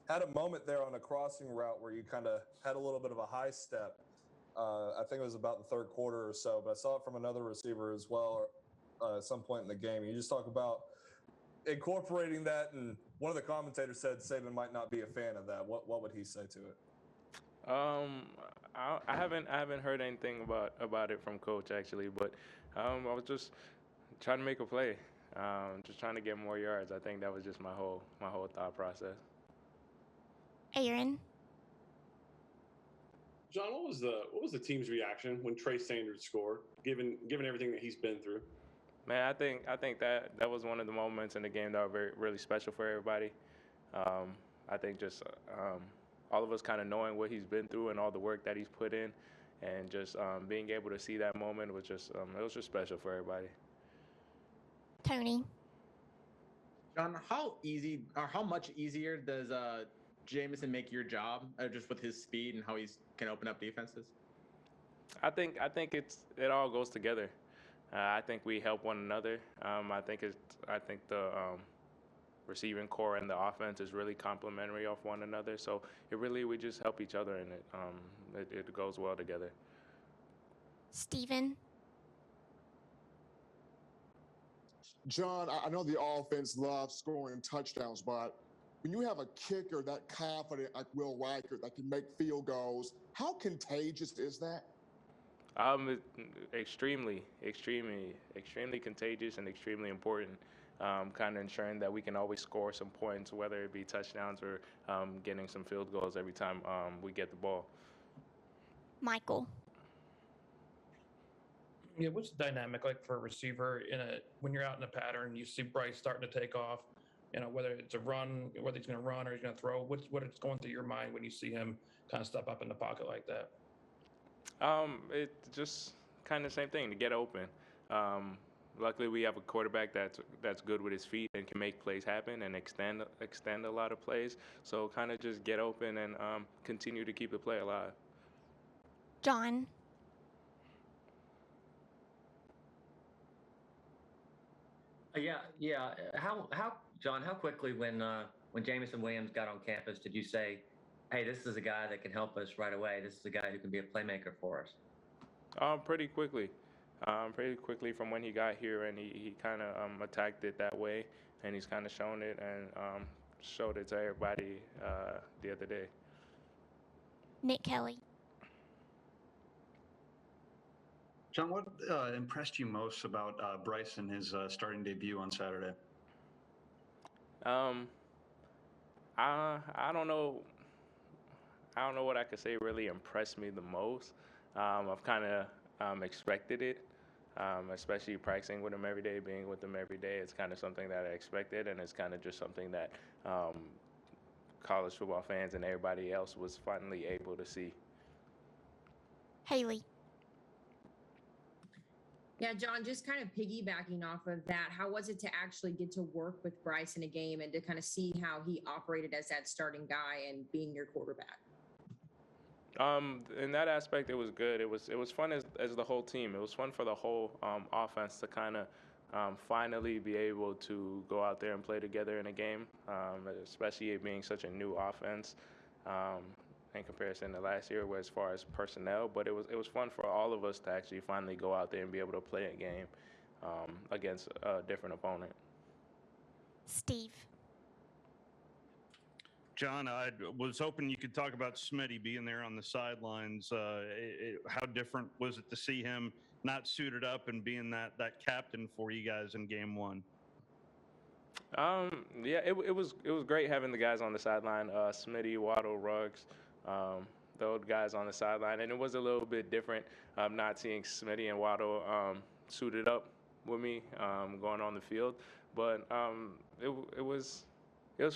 had a moment there on a crossing route where you kind of had a little bit of a high step. I think it was about the third quarter or so, but I saw it from another receiver as well at some point in the game. You just talk about incorporating that, and one of the commentators said Saban might not be a fan of that. What would he say to it? I haven't heard anything about it from Coach actually, but I was just trying to make a play, just trying to get more yards. I think that was just my whole thought process. Aaron. John, what was the team's reaction when Trey Sanders scored, given everything that he's been through? Man, I think that was one of the moments in the game that were really special for everybody. I think just all of us kind of knowing what he's been through and all the work that he's put in, and just being able to see that moment was just it was just special for everybody. Tony. John, how much easier does Jamison make your job just with his speed and how he can open up defenses? I think it all goes together. I think we help one another. I think the receiving core and the offense is really complementary of one another. So we just help each other, and it goes well together. Steven. John, I know the offense loves scoring touchdowns, but when you have a kicker that confident like Will Reichert that can make field goals, how contagious is that? Extremely contagious and extremely important. Kind of ensuring that we can always score some points, whether it be touchdowns or getting some field goals every time we get the ball. Michael. Yeah, what's the dynamic like for a receiver when you're out in a pattern, you see Bryce starting to take off, whether it's a run, whether he's going to run or he's going to throw, what is going through your mind when you see him kind of step up in the pocket like that? It's just kind of the same thing, to get open. Luckily, we have a quarterback that's good with his feet and can make plays happen and extend a lot of plays. So kind of just get open and continue to keep the play alive. John. Yeah. How John? How quickly when Jamison Williams got on campus did you say, "Hey, this is a guy that can help us right away. This is a guy who can be a playmaker for us"? Pretty quickly. Pretty quickly from when he got here, and he kind of attacked it that way, and he's kind of shown it and showed it to everybody the other day. Nick Kelly. John, what impressed you most about Bryce in his starting debut on Saturday? I don't know. I don't know what I could say really impressed me the most. I've kind of expected it, especially practicing with him every day, being with him every day. It's kind of something that I expected, and it's kind of just something that college football fans and everybody else was finally able to see. Haley. Yeah, John, just kind of piggybacking off of that, how was it to actually get to work with Bryce in a game and to kind of see how he operated as that starting guy and being your quarterback? In that aspect, it was good. It was fun as the whole team. It was fun for the whole offense to kind of finally be able to go out there and play together in a game, especially it being such a new offense in comparison to last year, as far as personnel. But it was fun for all of us to actually finally go out there and be able to play a game against a different opponent. Steve. John, I was hoping you could talk about Smitty being there on the sidelines. How different was it to see him not suited up and being that captain for you guys in game one? Yeah, it was great having the guys on the sideline, Smitty, Waddle, Ruggs, those guys on the sideline, and it was a little bit different not seeing Smitty and Waddle suited up with me going on the field, but it was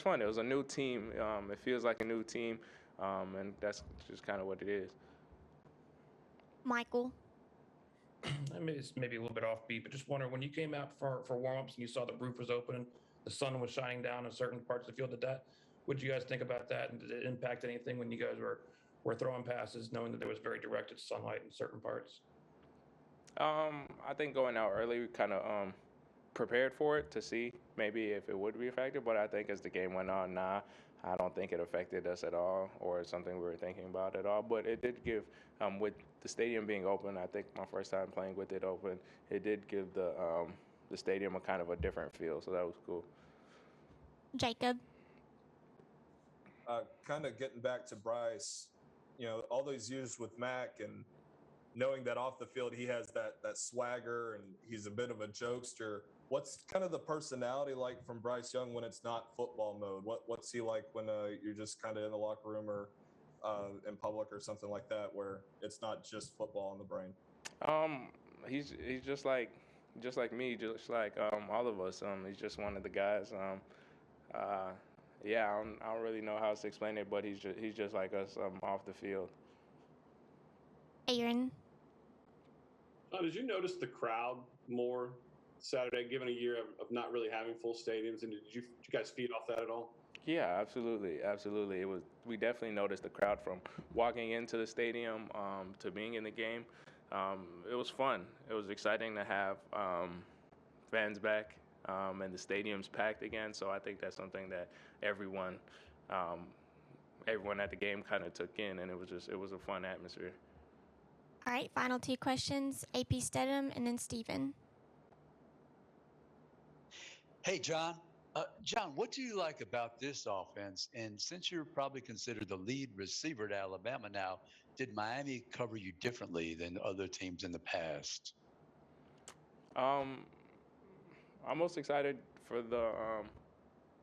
fun. It was a new team. It feels like a new team, and that's just kind of what it is. Michael. I mean, it's maybe a little bit offbeat, but just wondering, when you came out for warm-ups and you saw the roof was open and the sun was shining down in certain parts of the field, what did you guys think about that? And did it impact anything when you guys were throwing passes, knowing that there was very directed sunlight in certain parts? I think going out early kind of prepared for it to see maybe if it would be affected, but I think as the game went on, I don't think it affected us at all or something we were thinking about at all. But it did give, with the stadium being open, I think my first time playing with it open, it did give the stadium a kind of a different feel, so that was cool. Jacob. Kind of getting back to Bryce, all those years with Mac and knowing that off the field he has that swagger and he's a bit of a jokester. What's kind of the personality like from Bryce Young when it's not football mode? What's he like when you're just kind of in the locker room or in public or something like that, where it's not just football in the brain? He's just like me, just like all of us. He's just one of the guys. Yeah, I don't really know how to explain it, but he's just like us off the field. Aaron. Did you notice the crowd more Saturday, given a year of not really having full stadiums? And did you guys feed off that at all? Yeah, absolutely. We definitely noticed the crowd from walking into the stadium to being in the game. It was fun. It was exciting to have fans back and the stadium's packed again. So I think that's something that everyone at the game kind of took in, and it was a fun atmosphere. All right, final two questions. AP Stedham and then Steven. Hey, John. John, what do you like about this offense? And since you're probably considered the lead receiver at Alabama now, did Miami cover you differently than other teams in the past? I'm most excited for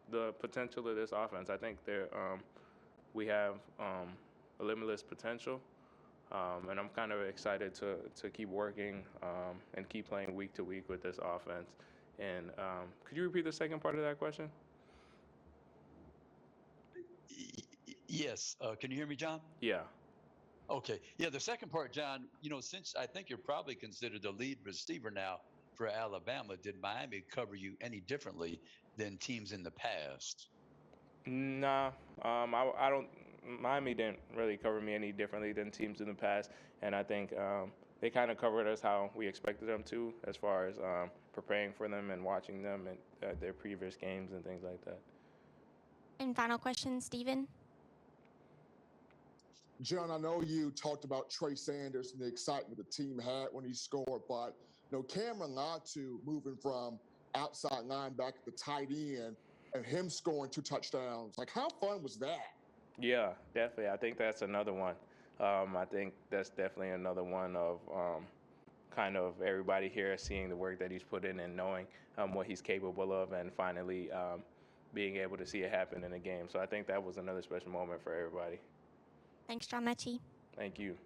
the potential of this offense. I think we have a limitless potential. And I'm kind of excited to keep working and keep playing week to week with this offense. And could you repeat the second part of that question? Yes. Can you hear me, John? Yeah. Okay. Yeah, the second part, John, since I think you're probably considered the lead receiver now for Alabama, did Miami cover you any differently than teams in the past? Nah, I don't. Miami didn't really cover me any differently than teams in the past, and I think they kind of covered us how we expected them to, as far as preparing for them and watching them and their previous games and things like that. And final question, Steven. John, I know you talked about Trey Sanders and the excitement the team had when he scored, but Cameron Latu moving from outside linebacker to tight end and him scoring 2 touchdowns. Like, how fun was that? Yeah, definitely. I think that's another one. I think that's definitely another one of kind of everybody here seeing the work that he's put in and knowing what he's capable of, and finally being able to see it happen in a game. So I think that was another special moment for everybody. Thanks, John Metchie. Thank you.